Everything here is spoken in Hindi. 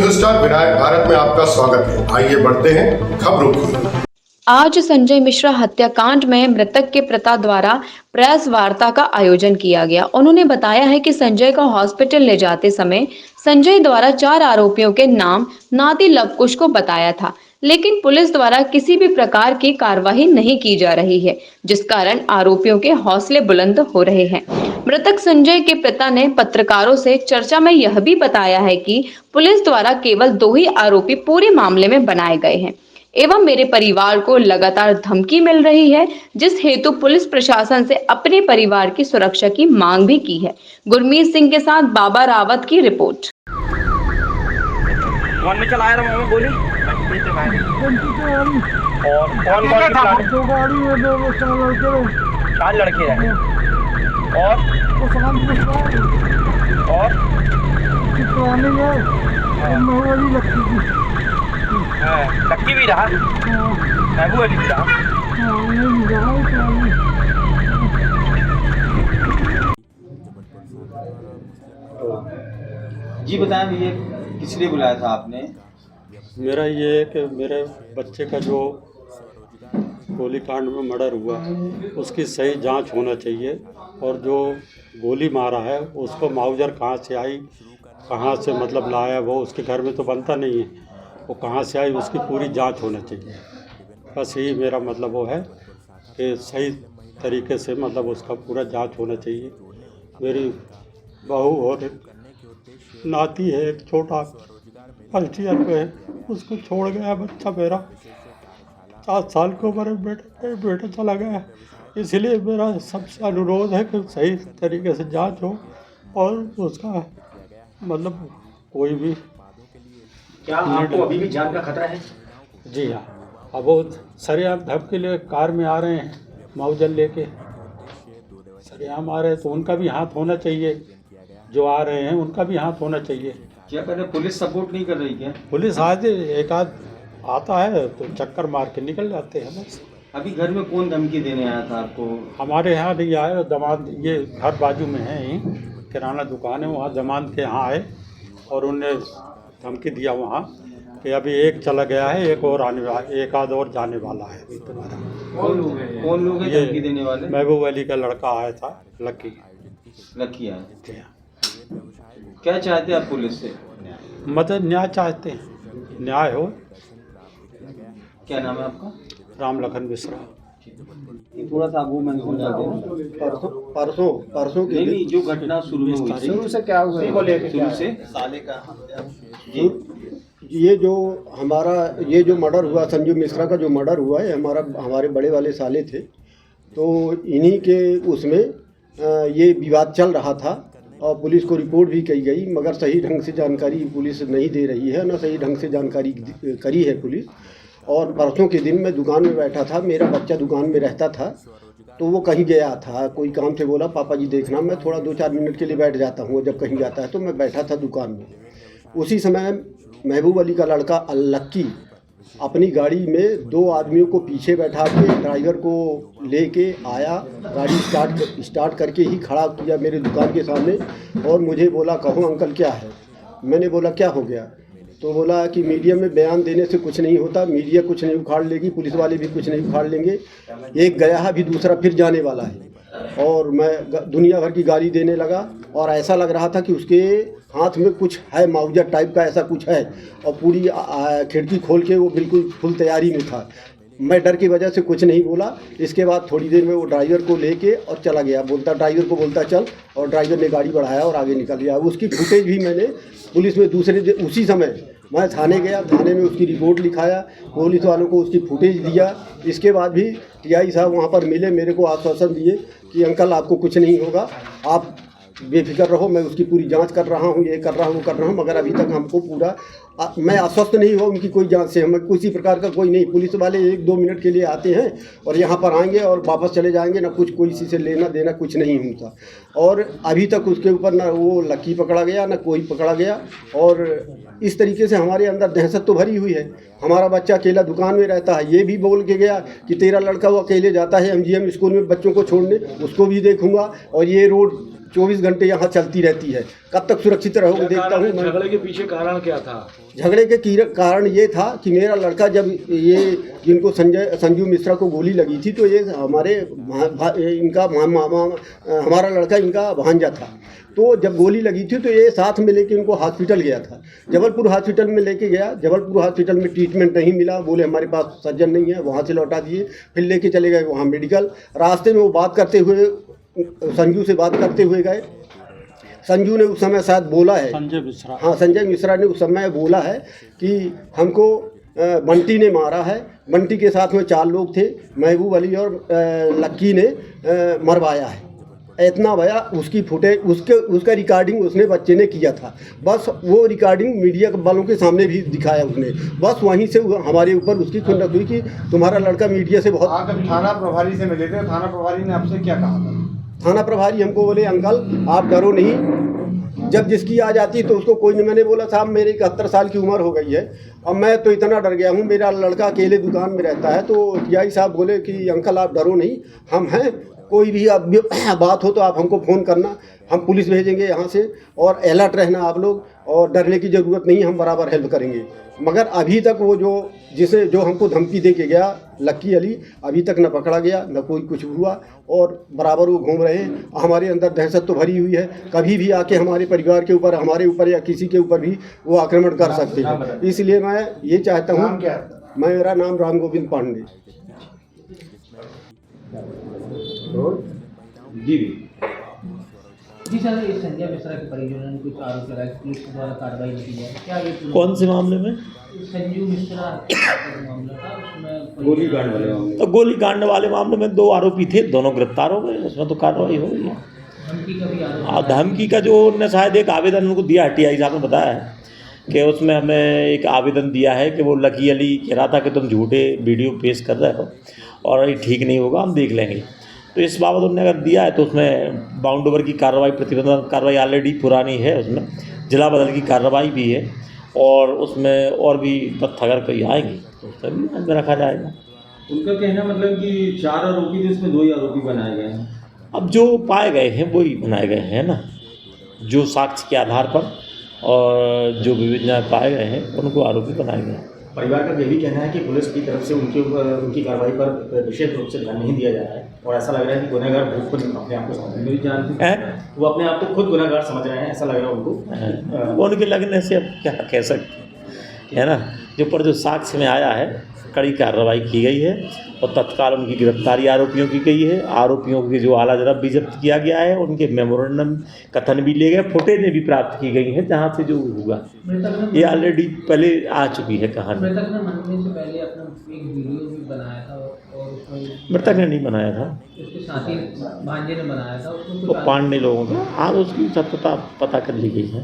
हिंदुस्तान विनायक भारत में आपका स्वागत है। आइए बढ़ते हैं खबरों की। आज संजय मिश्रा हत्याकांड में मृतक के पिता द्वारा प्रेस वार्ता का आयोजन किया गया। उन्होंने बताया है कि संजय को हॉस्पिटल ले जाते समय संजय द्वारा 4 आरोपियों के नाम नाती लवकुश को बताया था, लेकिन पुलिस द्वारा किसी भी प्रकार की कार्रवाई नहीं की जा रही है, जिस कारण आरोपियों के हौसले बुलंद हो रहे हैं। मृतक संजय के पिता ने पत्रकारों से चर्चा में यह भी बताया है कि पुलिस द्वारा केवल 2 ही आरोपी पूरे मामले में बनाए गए हैं एवं मेरे परिवार को लगातार धमकी मिल रही है, जिस हेतु पुलिस प्रशासन से अपने परिवार की सुरक्षा की मांग भी की है। गुरमीत सिंह के साथ बाबा रावत की रिपोर्ट। कौन में चला रहा हूँ गोली? और कौन कौन था? 2 गाड़ी में 2 4 लड़के 4 लड़के रहे। और पुरानी है महबूब लक्की भी रहा, महबूब अली भी रहा। जी बताएं, ये किस लिए बुलाया था आपने? मेरा ये है कि मेरे बच्चे का जो गोलीकांड में मर्डर हुआ उसकी सही जांच होना चाहिए, और जो गोली मारा है उसको माउजर कहाँ से आई, कहाँ से मतलब लाया, वो उसके घर में तो बनता नहीं है, वो कहाँ से आई उसकी पूरी जांच होना चाहिए। बस यही मेरा मतलब वो है कि सही तरीके से मतलब उसका पूरा जांच होना चाहिए। मेरी बहू और नाती है, एक छोटा फर्स्ट ईयर में है, उसको छोड़ गया बच्चा मेरा 7 साल की उम्र में बेटा चला गया। इसलिए मेरा सबसे अनुरोध है कि सही तरीके से जांच हो और उसका मतलब कोई भी। क्या आपको अभी भी जान का खतरा है? जी हाँ, अब वो सरेआम धमकी ले कार में आ रहे हैं, माउजल लेके सरेआम आ रहे हैं, तो उनका भी हाथ होना चाहिए। जो आ रहे हैं उनका भी हाथ होना चाहिए। क्या कर रहे, पुलिस सपोर्ट नहीं कर रही क्या? पुलिस आज एक आध आता है तो चक्कर मार के निकल जाते हैं बस। अभी घर में कौन धमकी देने आया था आपको? हमारे यहाँ नहीं आए, दमाद ये घर बाजू में है, ही किराना दुकान है, वहाँ दमाद के यहाँ आए और उनने धमकी दिया वहाँ कि अभी एक चला गया है, एक और आने वाला, एक आध और जाने वाला है। कौन लोग हैं धमकी देने वाले? महबूब अली का लड़का आया था, लक्की आया। क्या चाहते हैं आप पुलिस से? मदद न्याय चाहते हैं, न्याय हो। क्या नाम है आपका? राम लखन मिश्रा। थोड़ा सा वो मेंशन कर दें। परसों के नहीं, जो घटना शुरू में हुई थी, शुरू से क्या हुआ? शुरू से साले का ये जो मर्डर हुआ, संजू मिश्रा का जो मर्डर हुआ है, हमारे बड़े वाले साले थे, तो इन्हीं के उसमें ये विवाद चल रहा था और पुलिस को रिपोर्ट भी की गई, मगर सही ढंग से जानकारी पुलिस नहीं दे रही है, ना सही ढंग से जानकारी करी है पुलिस। और परसों के दिन मैं दुकान में बैठा था, मेरा बच्चा दुकान में रहता था, तो वो कहीं गया था, कोई काम से बोला पापा जी देखना, मैं थोड़ा 2-4 मिनट के लिए बैठ जाता हूँ जब कहीं जाता है, तो मैं बैठा था दुकान में। उसी समय महबूब अली का लड़का लक्की अपनी गाड़ी में 2 आदमियों को पीछे बैठा के ड्राइवर को लेके आया, गाड़ी स्टार्ट करके ही खड़ा किया मेरे दुकान के सामने और मुझे बोला, कहो अंकल क्या है? मैंने बोला क्या हो गया? तो बोला कि मीडिया में बयान देने से कुछ नहीं होता, मीडिया कुछ नहीं उखाड़ लेगी, पुलिस वाले भी कुछ नहीं उखाड़ लेंगे, एक गया है अभी दूसरा फिर जाने वाला है। और मैं दुनिया भर की गाली देने लगा और ऐसा लग रहा था कि उसके हाथ में कुछ है, माउजर टाइप का ऐसा कुछ है, और पूरी खिड़की खोल के वो बिल्कुल फुल तैयारी में था। मैं डर की वजह से कुछ नहीं बोला। इसके बाद थोड़ी देर में वो ड्राइवर को लेके और चला गया, ड्राइवर को बोलता चल, और ड्राइवर ने गाड़ी बढ़ाया और आगे निकल गया। उसकी फुटेज भी मैंने पुलिस में उसी समय मैं थाने गया, थाने में उसकी रिपोर्ट लिखाया, पुलिस वालों को उसकी फुटेज दिया। इसके बाद भी टीआई साहब वहाँ पर मिले, मेरे को आश्वासन दिए कि अंकल आपको कुछ नहीं होगा, आप बेफिक्र रहो, मैं उसकी पूरी जांच कर रहा हूँ, ये कर रहा हूँ, मगर अभी तक हमको पूरा मैं आश्वस्त नहीं हुआ उनकी कोई जांच से। हमें किसी प्रकार का कोई नहीं, पुलिस वाले 1-2 मिनट के लिए आते हैं और यहाँ पर आएंगे और वापस चले जाएंगे, ना कुछ कोई किसी से लेना देना कुछ नहीं होता। और अभी तक उसके ऊपर ना वो लक्की पकड़ा गया ना कोई पकड़ा गया। और इस तरीके से हमारे अंदर दहशत तो भरी हुई है। हमारा बच्चा अकेला दुकान में रहता है, ये भी बोल के गया कि तेरा लड़का वो अकेले जाता है MGM स्कूल में बच्चों को छोड़ने, उसको भी देखूंगा। और ये रोड 24 घंटे यहाँ चलती रहती है, कब तक सुरक्षित रहोगे देखता हूँ। झगड़े के पीछे कारण क्या था? झगड़े के कारण ये था कि मेरा लड़का जब ये जिनको संजू मिश्रा को गोली लगी थी तो ये हमारा लड़का इनका भांजा था। तो जब गोली लगी थी तो ये साथ में लेके इनको हॉस्पिटल गया था, जबलपुर हॉस्पिटल में लेके गया। जबलपुर हॉस्पिटल में ट्रीटमेंट नहीं मिला, बोले हमारे पास सर्जन नहीं है, वहाँ से लौटा दिए। फिर लेके चले गए वहाँ मेडिकल। रास्ते में वो बात करते हुए संजू से बात करते हुए गए। संजू ने उस समय शायद बोला है, संजय मिश्रा, हाँ संजय मिश्रा ने उस समय बोला है कि हमको बंटी ने मारा है। बंटी के साथ में 4 लोग थे, महबूब अली और लक्की ने मरवाया है। इतना भया उसकी फुटेज उसका रिकॉर्डिंग उसने बच्चे ने किया था। बस वो रिकॉर्डिंग मीडिया वालों के सामने भी दिखाया उसने। बस वहीं से हमारे ऊपर उसकी खुंदक हुई कि तुम्हारा लड़का मीडिया से बहुत। आप थाना प्रभारी से मिले थे, थाना प्रभारी ने आपसे क्या कहा था? थाना प्रभारी हमको बोले अंकल आप डरो नहीं, जब जिसकी आ जाती तो उसको कोई नहीं। मैंने बोला साहब मेरी 71 साल की उम्र हो गई है, अब मैं तो इतना डर गया हूँ, मेरा लड़का अकेले दुकान में रहता है। तो टीआई साहब बोले कि अंकल आप डरो नहीं, हम हैं, कोई भी अब बात हो तो आप हमको फ़ोन करना, हम पुलिस भेजेंगे यहाँ से, और अलर्ट रहना आप लोग, और डरने की ज़रूरत नहीं, हम बराबर हेल्प करेंगे। मगर अभी तक वो जो हमको धमकी दे के गया लक्की अली, अभी तक न पकड़ा गया न कोई कुछ हुआ, और बराबर वो घूम रहे हैं। हमारे अंदर दहशत तो भरी हुई है, कभी भी आके हमारे परिवार के ऊपर, हमारे ऊपर या किसी के ऊपर भी वो आक्रमण कर सकते हैं। इसलिए मैं ये चाहता हूँ, मेरा नाम राम गोविंद पांडे। जी सर, इस संजय मिश्रा के परिजनों ने कुछ आरोप लगाया कि पुलिस द्वारा कार्रवाई नहीं की जाए, क्या ये कौन से मामले में? संजू मिश्रा का मामला था, उसमें गोलीकांड वाले मामले। तो गोलीकांड वाले मामले में 2 आरोपी थे, दोनों गिरफ्तार हो गए, उसमें तो कार्रवाई हो गई है। धमकी का भी आरोप, धमकी का जो उन्होंने शायद एक आवेदन उनको दिया है, टीआई साहब ने बताया है कि उसमें हमें एक आवेदन दिया है कि वो लकी अली कह रहा था कि तुम झूठे वीडियो पेश कर रहे हो और ये ठीक नहीं होगा, हम देख लेंगे। तो इस बाबत उन्होंने अगर दिया है तो उसमें बाउंड ओवर की कार्रवाई, प्रतिबंधक कार्रवाई ऑलरेडी पुरानी है, उसमें जिला बदल की कार्रवाई भी है, और उसमें और भी तथ्य अगर कोई आएंगे तो सभी ध्यान में रखा जाएगा। उनका कहना मतलब कि 4 आरोपी थे, उसमें 2 ही आरोपी बनाए गए हैं। अब जो पाए गए हैं वही बनाए गए हैं ना, जो साक्ष्य के आधार पर और जो विवेचना पाए गए हैं उनको आरोपी बनाए गए हैं। परिवार का ये भी कहना है कि पुलिस की तरफ से उनकी कार्रवाई पर विशेष रूप से ध्यान नहीं दिया जा रहा है, और ऐसा लग रहा है कि गुनहगार खुद अपने आप को समझ रहे हैं, वो अपने आप को खुद गुनहगार समझ रहे हैं, ऐसा लग रहा है उनको। उनके लगने से अब क्या कह सकते हैं ना, जो साक्ष्य में आया है कड़ी कार्रवाई की गई है, और तत्काल उनकी गिरफ्तारी आरोपियों की गई है। आरोपियों की जो आला जरब भी जब्त किया गया है, उनके मेमोरेंडम कथन भी ले गए, फुटेजें भी प्राप्त की गई हैं, जहाँ से जो हुआ ये ऑलरेडी पहले आ चुकी है कहानी। मृतक ने मरने से पहले अपना एक वीडियो भी बनाया था, और उसमें मृतक ने नहीं बनाया था, उसके साथी भांजे ने बनाया था, उसको वो पांडे लोगों का, आज उसकी सत्यता पता कर ली गई है।